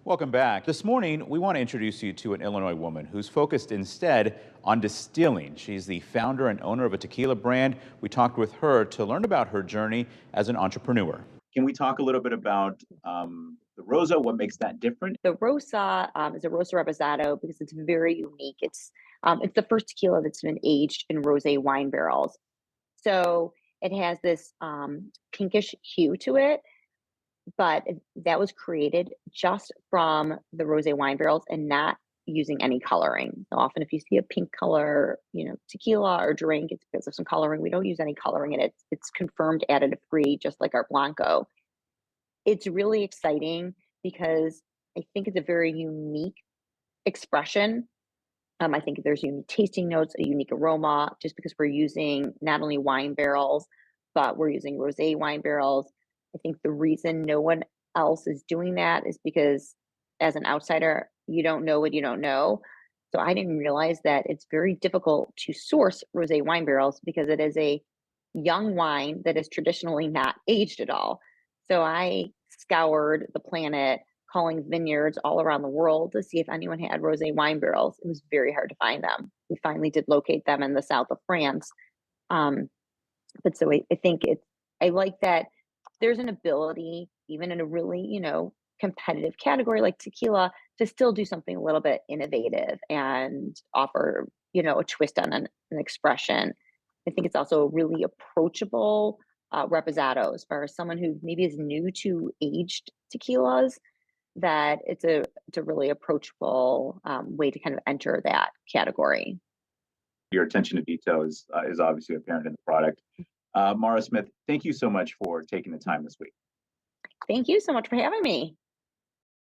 Welcome back. This morning, we want to introduce you to an Illinois woman who's focused instead on distilling. She's the founder and owner of a tequila brand. We talked with her to learn about her journey as an entrepreneur. Can we talk a little bit about the Rosa? What makes that different? The Rosa is a Rosa Reposado because it's very unique. It's the first tequila that's been aged in rosé wine barrels. So it has this pinkish hue to it, but that was created just from the rosé wine barrels and not using any coloring. So often if you see a pink color, tequila or drink, it's because of some coloring. We don't use any coloring in it. It's confirmed additive free, just like our Blanco. It's really exciting because I think it's a very unique expression. I think there's unique tasting notes, a unique aroma, just because we're using not only wine barrels, but we're using rosé wine barrels. I think the reason no one else is doing that is because as an outsider, you don't know what you don't know. So I didn't realize that it's very difficult to source rosé wine barrels because it is a young wine that is traditionally not aged at all. So I scoured the planet calling vineyards all around the world to see if anyone had rosé wine barrels. It was very hard to find them. We finally did locate them in the south of France. Um, but so I think I like that there's an ability, even in a really, competitive category like tequila, to still do something a little bit innovative and offer, a twist on an expression. I think it's also a really approachable reposado as far as someone who maybe is new to aged tequilas, that it's a really approachable way to kind of enter that category. Your attention to detail is obviously apparent in the product. Mara Smith, thank you so much for taking the time this week. Thank you so much for having me.